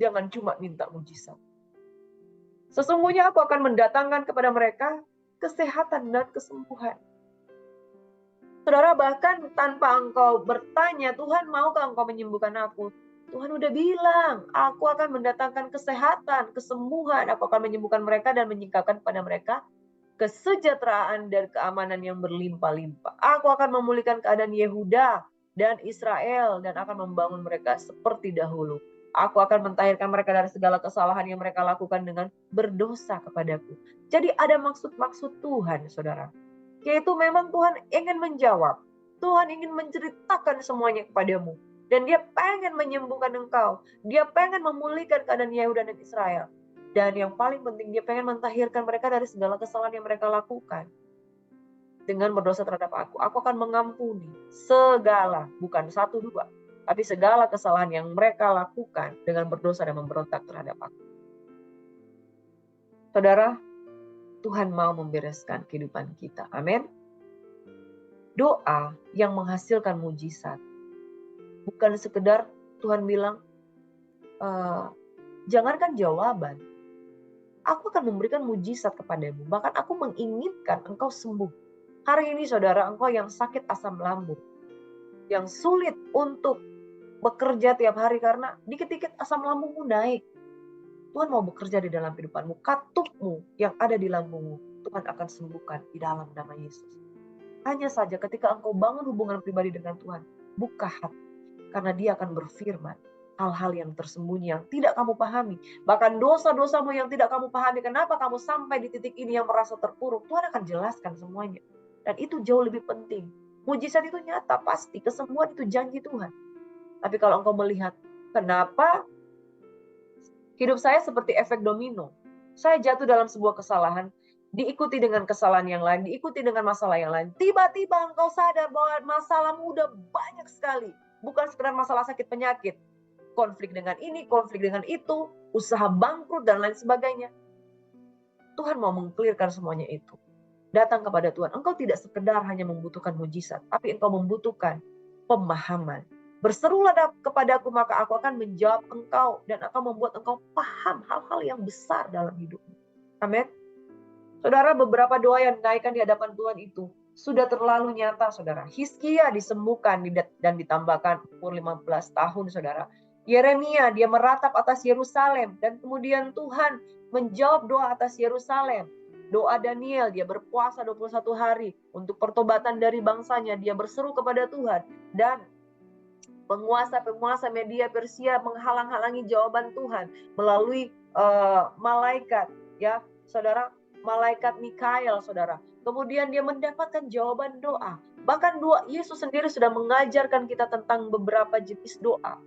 Jangan cuma minta mujizat. Sesungguhnya aku akan mendatangkan kepada mereka kesehatan dan kesembuhan. Saudara, bahkan tanpa engkau bertanya, Tuhan maukah engkau menyembuhkan aku? Tuhan udah bilang, aku akan mendatangkan kesehatan, kesembuhan, aku akan menyembuhkan mereka dan menyingkapkan pada mereka kesejahteraan dan keamanan yang berlimpah-limpah. Aku akan memulihkan keadaan Yehuda dan Israel dan akan membangun mereka seperti dahulu. Aku akan mentahirkan mereka dari segala kesalahan yang mereka lakukan dengan berdosa kepadaku. Jadi ada maksud-maksud Tuhan, saudara. Yaitu memang Tuhan ingin menjawab. Tuhan ingin menceritakan semuanya kepadamu. Dan dia pengen menyembuhkan engkau. Dia pengen memulihkan keadaan Yehuda dan Israel. Dan yang paling penting, dia pengen mentahirkan mereka dari segala kesalahan yang mereka lakukan. Dengan berdosa terhadap aku akan mengampuni segala, bukan satu dua, tapi segala kesalahan yang mereka lakukan dengan berdosa dan memberontak terhadap aku. Saudara, Tuhan mau membereskan kehidupan kita. Amin. Doa yang menghasilkan mujizat. Bukan sekedar Tuhan bilang, jangankan jawaban, aku akan memberikan mujizat kepadamu. Bahkan aku menginginkan engkau sembuh. Hari ini saudara, engkau yang sakit asam lambung, yang sulit untuk bekerja tiap hari karena dikit-dikit asam lambungmu naik. Tuhan mau bekerja di dalam kehidupanmu. Katupmu yang ada di lambungmu, Tuhan akan sembuhkan di dalam nama Yesus. Hanya saja ketika engkau bangun hubungan pribadi dengan Tuhan, buka hati. Karena dia akan berfirman hal-hal yang tersembunyi yang tidak kamu pahami. Bahkan dosa-dosamu yang tidak kamu pahami. Kenapa kamu sampai di titik ini yang merasa terpuruk. Tuhan akan jelaskan semuanya. Dan itu jauh lebih penting. Mujizat itu nyata, pasti. Kesembuhan itu janji Tuhan. Tapi kalau engkau melihat, kenapa hidup saya seperti efek domino. Saya jatuh dalam sebuah kesalahan, diikuti dengan kesalahan yang lain, diikuti dengan masalah yang lain. Tiba-tiba engkau sadar bahwa masalahmu udah banyak sekali. Bukan sekedar masalah sakit penyakit. Konflik dengan ini, konflik dengan itu, usaha bangkrut, dan lain sebagainya. Tuhan mau mengklirkan semuanya itu. Datang kepada Tuhan. Engkau tidak sekedar hanya membutuhkan mujizat, tapi engkau membutuhkan pemahaman. Berserulah kepadaku, maka aku akan menjawab engkau dan akan membuat engkau paham hal-hal yang besar dalam hidupmu. Amin. Saudara, beberapa doa yang dinaikkan di hadapan Tuhan itu sudah terlalu nyata, saudara. Hizkia disembuhkan dan ditambahkan umur 15 tahun, saudara. Yeremia, dia meratap atas Yerusalem dan kemudian Tuhan menjawab doa atas Yerusalem. Doa Daniel, dia berpuasa 21 hari untuk pertobatan dari bangsanya. Dia berseru kepada Tuhan dan penguasa-penguasa media Persia menghalang-halangi jawaban Tuhan melalui malaikat, ya, saudara, malaikat Mikael, saudara. Kemudian dia mendapatkan jawaban doa. Bahkan Yesus sendiri sudah mengajarkan kita tentang beberapa jenis doa.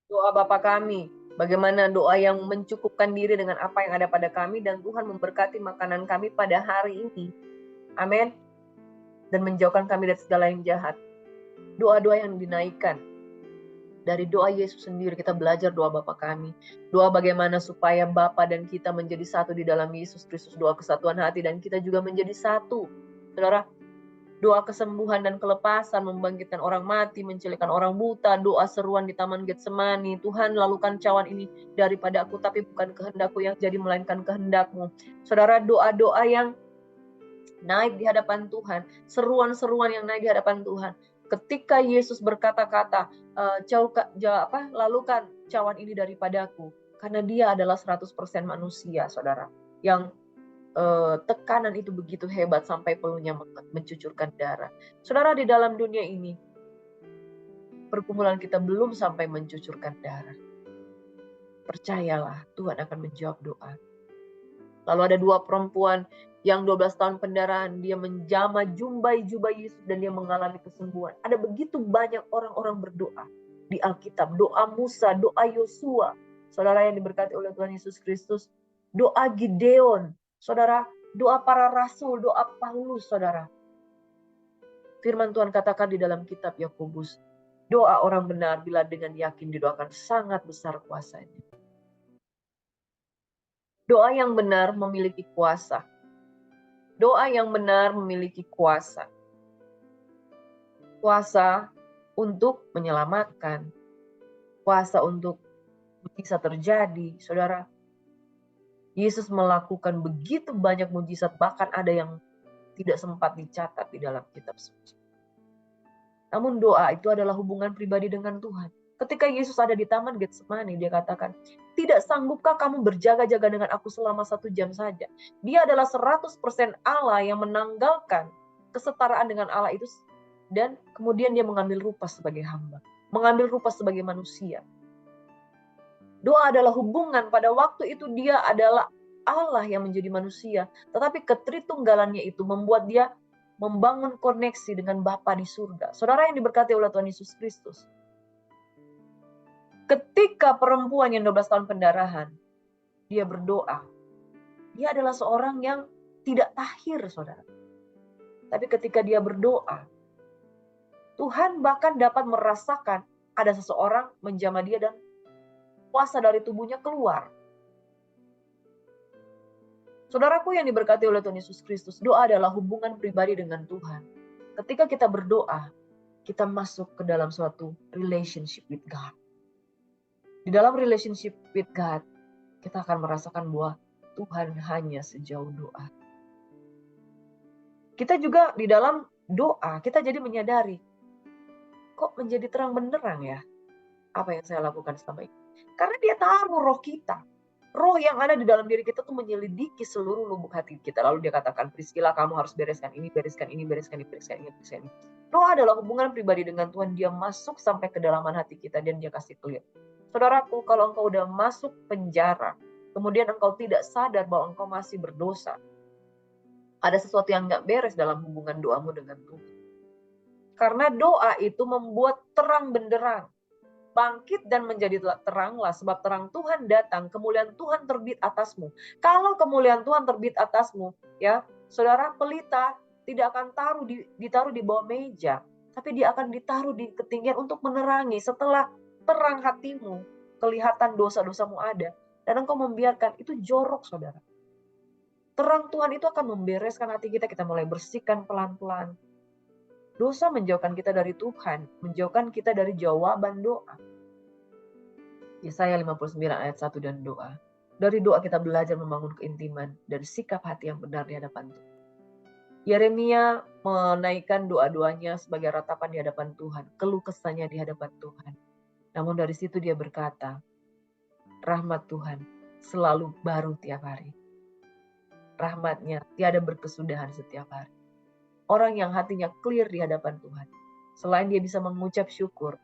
Doa Bapa kami, bagaimana doa yang mencukupkan diri dengan apa yang ada pada kami dan Tuhan memberkati makanan kami pada hari ini. Amin. Dan menjauhkan kami dari segala yang jahat. Doa-doa yang dinaikkan dari doa Yesus sendiri, kita belajar doa Bapa kami. Doa bagaimana supaya Bapa dan kita menjadi satu di dalam Yesus Kristus. Doa kesatuan hati dan kita juga menjadi satu. Saudara, doa kesembuhan dan kelepasan, membangkitkan orang mati, mencelikakan orang buta, doa seruan di Taman Getsemani. Tuhan, lalukan cawan ini daripada aku, tapi bukan kehendakku yang jadi, melainkan kehendak-Mu. Saudara, doa-doa yang naik di hadapan Tuhan, seruan-seruan yang naik di hadapan Tuhan. Ketika Yesus berkata-kata, lalukan cawan ini daripadaku, karena dia adalah 100% manusia, saudara, yang tekanan itu begitu hebat sampai peluhnya mencucurkan darah. Saudara, di dalam dunia ini, pergumulan kita belum sampai mencucurkan darah. Percayalah, Tuhan akan menjawab doa. Lalu ada dua perempuan yang 12 tahun pendarahan, dia menjamah jubah Yesus dan dia mengalami kesembuhan. Ada begitu banyak orang-orang berdoa di Alkitab. Doa Musa, doa Yosua. Saudara yang diberkati oleh Tuhan Yesus Kristus. Doa Gideon. Saudara, doa para rasul, doa Paulus, saudara. Firman Tuhan katakan di dalam kitab Yakobus, doa orang benar bila dengan yakin didoakan sangat besar kuasanya. Doa yang benar memiliki kuasa. Doa yang benar memiliki kuasa. Kuasa untuk menyelamatkan. Kuasa untuk bisa terjadi, saudara. Yesus melakukan begitu banyak mujizat, bahkan ada yang tidak sempat dicatat di dalam kitab suci. Namun doa itu adalah hubungan pribadi dengan Tuhan. Ketika Yesus ada di Taman Getsemani, dia katakan, tidak sanggupkah kamu berjaga-jaga dengan aku selama 1 jam saja? Dia adalah 100% Allah yang menanggalkan kesetaraan dengan Allah itu, dan kemudian dia mengambil rupa sebagai hamba, mengambil rupa sebagai manusia. Doa adalah hubungan, pada waktu itu dia adalah Allah yang menjadi manusia, tetapi ketritunggalannya itu membuat dia membangun koneksi dengan Bapa di surga. Saudara yang diberkati oleh Tuhan Yesus Kristus. Ketika perempuan yang 12 tahun pendarahan, dia berdoa. Dia adalah seorang yang tidak tahir, saudara. Tapi ketika dia berdoa, Tuhan bahkan dapat merasakan ada seseorang menjamah dia dan kuasa dari tubuhnya keluar. Saudaraku yang diberkati oleh Tuhan Yesus Kristus, doa adalah hubungan pribadi dengan Tuhan. Ketika kita berdoa, kita masuk ke dalam suatu relationship with God. Di dalam relationship with God, kita akan merasakan bahwa Tuhan hanya sejauh doa. Kita juga di dalam doa, kita jadi menyadari, kok menjadi terang benderang ya apa yang saya lakukan selama ini. Karena dia taruh roh kita. Roh yang ada di dalam diri kita tuh menyelidiki seluruh lubuk hati kita. Lalu dia katakan, Priscilla, kamu harus bereskan ini, bereskan ini, bereskan ini, bereskan ini, bereskan ini. Doa adalah hubungan pribadi dengan Tuhan. Dia masuk sampai ke dalaman hati kita dan dia kasih clear. Saudaraku, kalau engkau udah masuk penjara, kemudian engkau tidak sadar bahwa engkau masih berdosa, ada sesuatu yang nggak beres dalam hubungan doamu dengan Tuhan. Karena doa itu membuat terang benderang. Bangkit dan menjadi teranglah, sebab terang Tuhan datang, kemuliaan Tuhan terbit atasmu. Kalau kemuliaan Tuhan terbit atasmu, ya, saudara, pelita tidak akan ditaruh di bawah meja, tapi dia akan ditaruh di ketinggian untuk menerangi. Setelah terang hatimu, kelihatan dosa-dosamu ada, dan engkau membiarkan itu jorok, saudara. Terang Tuhan itu akan membereskan hati kita mulai bersihkan pelan-pelan. Dosa menjauhkan kita dari Tuhan, menjauhkan kita dari jawaban doa. Yesaya 59 ayat 1 dan doa. Dari doa kita belajar membangun keintiman dan sikap hati yang benar di hadapan Tuhan. Yeremia menaikkan doa-doanya sebagai ratapan di hadapan Tuhan, keluh kesahnya di hadapan Tuhan. Namun dari situ dia berkata, rahmat Tuhan selalu baru tiap hari. Rahmatnya tiada berkesudahan setiap hari. Orang yang hatinya clear di hadapan Tuhan, selain dia bisa mengucap syukur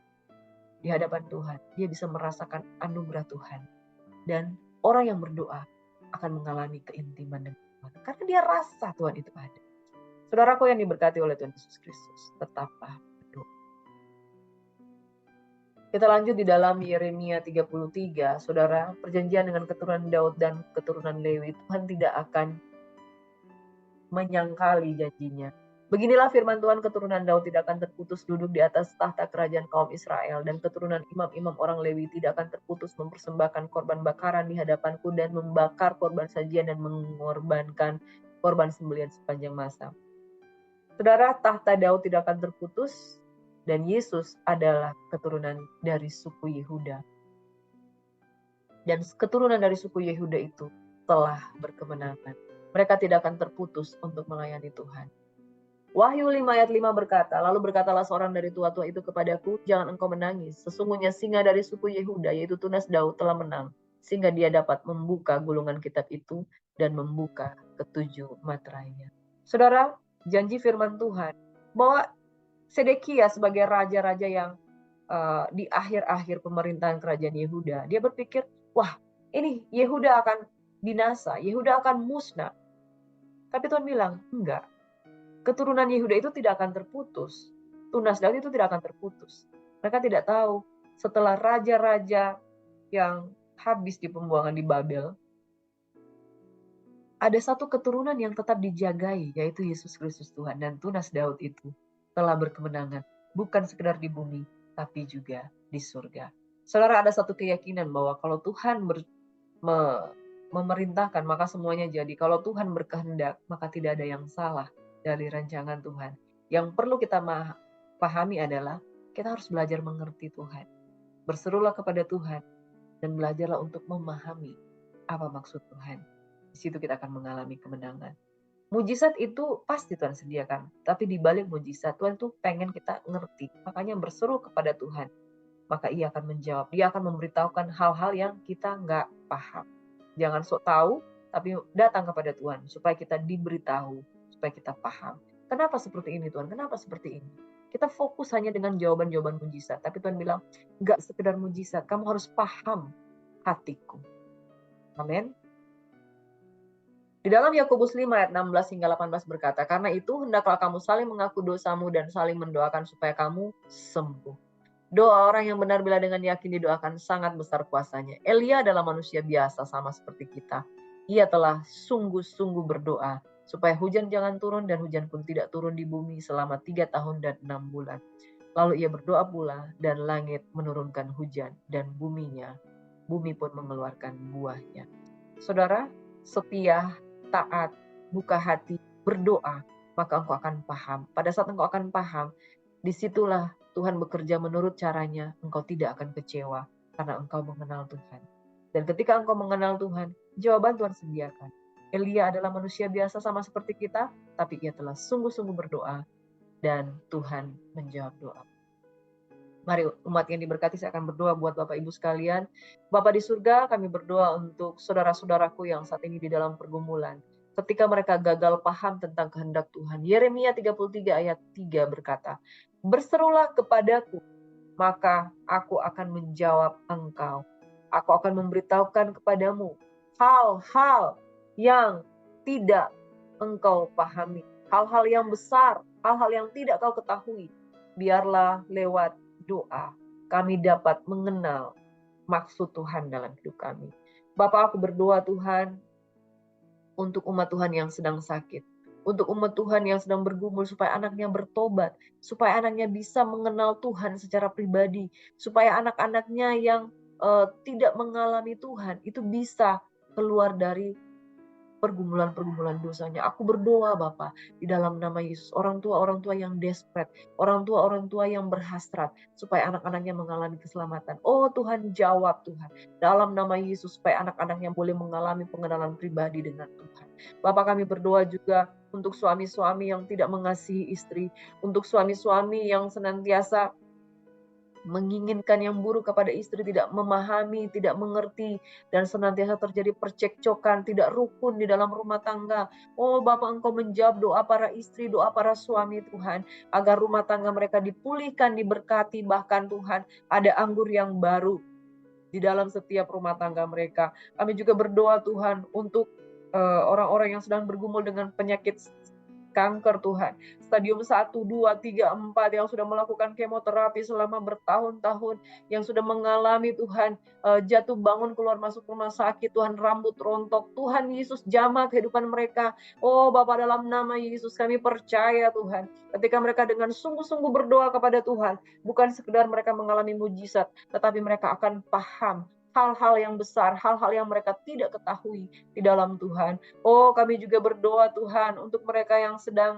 di hadapan Tuhan, dia bisa merasakan anugerah Tuhan. Dan orang yang berdoa akan mengalami keintiman dengan Tuhan. Karena dia rasa Tuhan itu ada. Saudaraku yang diberkati oleh Tuhan Yesus Kristus, tetaplah berdoa. Kita lanjut di dalam Yeremia 33, saudara, perjanjian dengan keturunan Daud dan keturunan Lewi, Tuhan tidak akan menyangkali janjinya. Beginilah firman Tuhan, keturunan Daud tidak akan terputus duduk di atas tahta kerajaan kaum Israel, dan keturunan imam-imam orang Lewi tidak akan terputus mempersembahkan korban bakaran di hadapanku dan membakar korban sajian dan mengorbankan korban sembelihan sepanjang masa. Saudara, tahta Daud tidak akan terputus, dan Yesus adalah keturunan dari suku Yehuda. Dan keturunan dari suku Yehuda itu telah berkemenangan. Mereka tidak akan terputus untuk melayani Tuhan. Wahyu 5 ayat 5 berkata, lalu berkatalah seorang dari tua-tua itu kepadaku, jangan engkau menangis. Sesungguhnya singa dari suku Yehuda, yaitu tunas Daud, telah menang, sehingga dia dapat membuka gulungan kitab itu dan membuka ketujuh materainya. Saudara, janji firman Tuhan bahwa Sedekia sebagai raja-raja yang di akhir-akhir pemerintahan kerajaan Yehuda, dia berpikir, wah, ini Yehuda akan binasa, Yehuda akan musnah. Tapi Tuhan bilang, enggak. Keturunan Yehuda itu tidak akan terputus. Tunas Daud itu tidak akan terputus. Mereka tidak tahu setelah raja-raja yang habis di pembuangan di Babel, ada satu keturunan yang tetap dijagai, yaitu Yesus Kristus Tuhan. Dan tunas Daud itu telah berkemenangan, bukan sekedar di bumi, tapi juga di surga. Saudara, ada satu keyakinan bahwa kalau Tuhan memerintahkan, maka semuanya jadi. Kalau Tuhan berkehendak, maka tidak ada yang salah dari rancangan Tuhan. Yang perlu kita pahami adalah kita harus belajar mengerti Tuhan. Berserulah kepada Tuhan dan belajarlah untuk memahami apa maksud Tuhan. Di situ kita akan mengalami kemenangan. Mujizat itu pasti Tuhan sediakan, tapi di balik mujizat Tuhan tuh pengen kita ngerti. Makanya berseru kepada Tuhan, maka Ia akan menjawab. Dia akan memberitahukan hal-hal yang kita nggak paham. Jangan sok tahu, tapi datang kepada Tuhan supaya kita diberitahu, supaya kita paham. Kenapa seperti ini Tuhan? Kenapa seperti ini? Kita fokus hanya dengan jawaban-jawaban mujizat, tapi Tuhan bilang, nggak sekedar mujizat, kamu harus paham hatiku. Amin. Di dalam Yakobus 5 ayat 16 hingga 18 berkata, karena itu hendaklah kamu saling mengaku dosamu dan saling mendoakan supaya kamu sembuh. Doa orang yang benar bila dengan yakin didoakan sangat besar kuasanya. Elia adalah manusia biasa sama seperti kita. Ia telah sungguh-sungguh berdoa supaya hujan jangan turun dan hujan pun tidak turun di bumi selama 3 tahun dan 6 bulan. Lalu ia berdoa pula dan langit menurunkan hujan dan bumi pun mengeluarkan buahnya. Saudara, setia, taat, buka hati, berdoa, maka engkau akan paham. Pada saat engkau akan paham, disitulah Tuhan bekerja menurut caranya, engkau tidak akan kecewa karena engkau mengenal Tuhan. Dan ketika engkau mengenal Tuhan, jawaban Tuhan sediakan. Elia adalah manusia biasa sama seperti kita, tapi ia telah sungguh-sungguh berdoa dan Tuhan menjawab doa. Mari umat yang diberkati, saya akan berdoa buat Bapak Ibu sekalian. Bapak di surga, kami berdoa untuk saudara-saudaraku yang saat ini di dalam pergumulan. Ketika mereka gagal paham tentang kehendak Tuhan. Yeremia 33 ayat 3 berkata, berserulah kepadaku, maka aku akan menjawab engkau. Aku akan memberitahukan kepadamu hal-hal yang tidak engkau pahami. Hal-hal yang besar, hal-hal yang tidak kau ketahui. Biarlah lewat doa kami dapat mengenal maksud Tuhan dalam hidup kami. Bapak, aku berdoa Tuhan untuk umat Tuhan yang sedang sakit, untuk umat Tuhan yang sedang bergumul supaya anaknya bertobat, supaya anaknya bisa mengenal Tuhan secara pribadi, supaya anak-anaknya yang tidak mengalami Tuhan itu bisa keluar dari pergumulan-pergumulan dosanya. Aku berdoa Bapa di dalam nama Yesus. Orang tua yang desperate, orang tua yang berhasrat supaya anak-anaknya mengalami keselamatan. Oh Tuhan, jawab Tuhan. Dalam nama Yesus supaya anak-anaknya boleh mengalami pengenalan pribadi dengan Tuhan. Bapa, kami berdoa juga untuk suami-suami yang tidak mengasihi istri, untuk suami-suami yang senantiasa menginginkan yang buruk kepada istri, tidak memahami, tidak mengerti, dan senantiasa terjadi percekcokan, tidak rukun di dalam rumah tangga. Oh Bapa, Engkau menjawab doa para istri, doa para suami Tuhan, agar rumah tangga mereka dipulihkan, diberkati, bahkan Tuhan ada anggur yang baru di dalam setiap rumah tangga mereka. Kami juga berdoa Tuhan untuk orang-orang yang sedang bergumul dengan penyakit kanker Tuhan, stadium 1, 2, 3, 4 yang sudah melakukan kemoterapi selama bertahun-tahun, yang sudah mengalami Tuhan jatuh bangun keluar masuk rumah sakit, Tuhan rambut rontok, Tuhan Yesus jamah kehidupan mereka. Oh Bapa, dalam nama Yesus kami percaya Tuhan, ketika mereka dengan sungguh-sungguh berdoa kepada Tuhan, bukan sekedar mereka mengalami mujizat, tetapi mereka akan paham hal-hal yang besar, hal-hal yang mereka tidak ketahui di dalam Tuhan. Oh, kami juga berdoa Tuhan untuk mereka yang sedang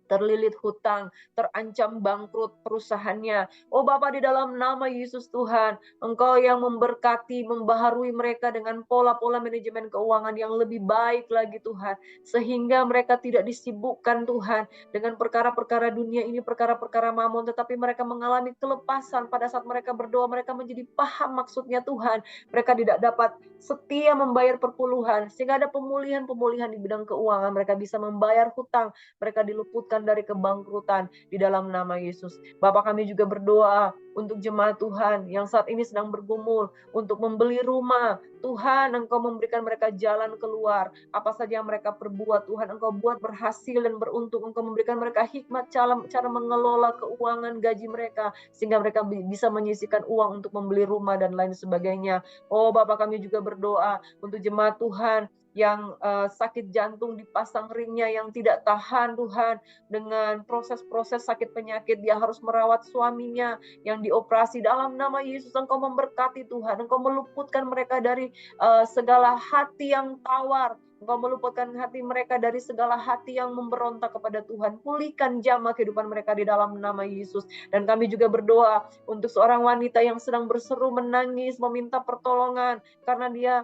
terlilit hutang, terancam bangkrut perusahaannya. Oh Bapa, di dalam nama Yesus Tuhan, Engkau yang memberkati, membaharui mereka dengan pola-pola manajemen keuangan yang lebih baik lagi Tuhan. Sehingga mereka tidak disibukkan Tuhan dengan perkara-perkara dunia ini, perkara-perkara mamon, tetapi mereka mengalami kelepasan pada saat mereka berdoa, mereka menjadi paham maksudnya Tuhan. Mereka tidak dapat setia membayar perpuluhan, sehingga ada pemulihan-pemulihan di bidang keuangan, mereka bisa membayar hutang, mereka diluputkan dari kebangkrutan di dalam nama Yesus. Bapak, kami juga berdoa untuk jemaat Tuhan yang saat ini sedang bergumul untuk membeli rumah. Tuhan, Engkau memberikan mereka jalan keluar. Apa saja yang mereka perbuat, Tuhan, Engkau buat berhasil dan beruntung. Engkau memberikan mereka hikmat cara mengelola keuangan gaji mereka, sehingga mereka bisa menyisihkan uang untuk membeli rumah dan lain sebagainya. Oh Bapak, kami juga berdoa untuk jemaat Tuhan yang sakit jantung dipasang ringnya yang tidak tahan Tuhan, dengan proses-proses sakit penyakit dia harus merawat suaminya yang dioperasi. Dalam nama Yesus Engkau memberkati Tuhan, Engkau meluputkan mereka dari segala hati yang tawar, Engkau meluputkan hati mereka dari segala hati yang memberontak kepada Tuhan. Pulihkan jamah kehidupan mereka di dalam nama Yesus. Dan kami juga berdoa untuk seorang wanita yang sedang berseru menangis meminta pertolongan karena dia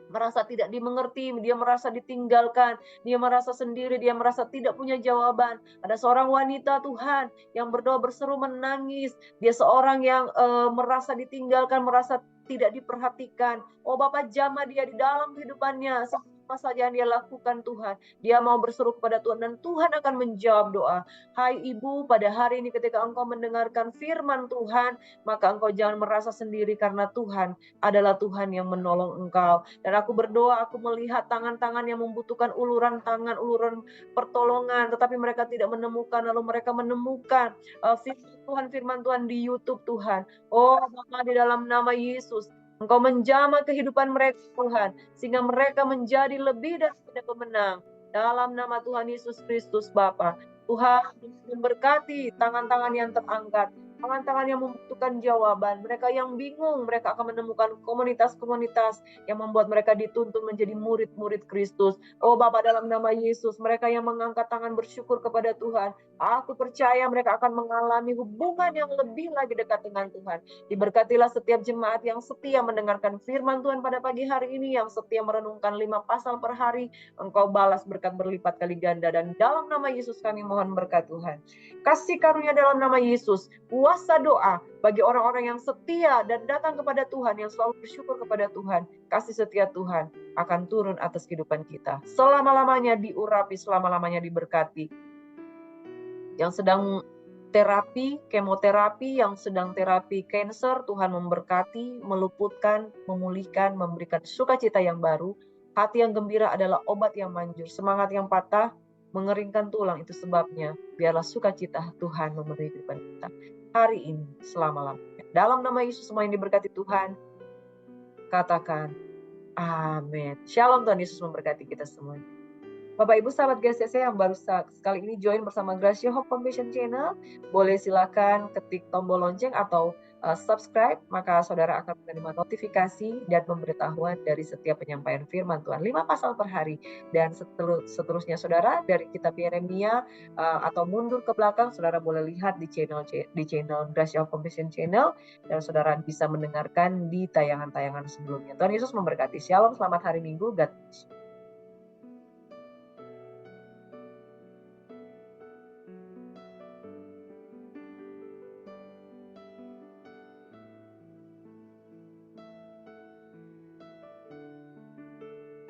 merasa tidak dimengerti, dia merasa ditinggalkan, dia merasa sendiri, dia merasa tidak punya jawaban. Ada seorang wanita Tuhan yang berdoa berseru menangis, dia seorang yang merasa ditinggalkan, merasa tidak diperhatikan. Oh Bapak, jamah dia di dalam kehidupannya, apa saja yang dia lakukan Tuhan. Dia mau berseru kepada Tuhan dan Tuhan akan menjawab doa. Hai Ibu, pada hari ini ketika engkau mendengarkan firman Tuhan, maka engkau jangan merasa sendiri karena Tuhan adalah Tuhan yang menolong engkau. Dan aku berdoa, aku melihat tangan-tangan yang membutuhkan uluran tangan, uluran pertolongan, tetapi mereka tidak menemukan, lalu mereka menemukan firman Tuhan di YouTube Tuhan. Oh Bapa, di dalam nama Yesus, Engkau menjamah kehidupan mereka Tuhan, sehingga mereka menjadi lebih daripada pemenang. Dalam nama Tuhan Yesus Kristus Bapa, Tuhan memberkati tangan-tangan yang terangkat, tangan-tangan yang membutuhkan jawaban. Mereka yang bingung, mereka akan menemukan komunitas-komunitas yang membuat mereka dituntun menjadi murid-murid Kristus. Oh Bapa, dalam nama Yesus, mereka yang mengangkat tangan bersyukur kepada Tuhan, aku percaya mereka akan mengalami hubungan yang lebih lagi dekat dengan Tuhan. Diberkatilah setiap jemaat yang setia mendengarkan firman Tuhan pada pagi hari ini, yang setia merenungkan 5 pasal per hari. Engkau balas berkat berlipat kali ganda, dan dalam nama Yesus kami mohon berkat Tuhan. Kasih karunia dalam nama Yesus, kuasa doa bagi orang-orang yang setia dan datang kepada Tuhan, yang selalu bersyukur kepada Tuhan. Kasih setia Tuhan akan turun atas kehidupan kita. Selama-lamanya diurapi, selama-lamanya diberkati. Yang sedang terapi, kemoterapi, yang sedang terapi cancer, Tuhan memberkati, meluputkan, memulihkan, memberikan sukacita yang baru. Hati yang gembira adalah obat yang manjur. Semangat yang patah mengeringkan tulang, itu sebabnya. Biarlah sukacita Tuhan memenuhi kehidupan kita hari ini, selama-lamanya. Dalam nama Yesus semua yang diberkati Tuhan, katakan amin. Shalom, Tuhan Yesus memberkati kita semuanya. Bapak Ibu sahabat GCC yang baru sekali ini join bersama Gracia Hope Foundation Channel, boleh silakan ketik tombol lonceng atau subscribe, maka saudara akan menerima notifikasi dan pemberitahuan dari setiap penyampaian firman Tuhan 5 pasal per hari. Dan seterusnya saudara, dari kitab Yeremia atau mundur ke belakang, saudara boleh lihat di channel Gracia Hope Foundation Channel, dan saudara bisa mendengarkan di tayangan-tayangan sebelumnya. Tuhan Yesus memberkati. Shalom, selamat hari Minggu. God bless.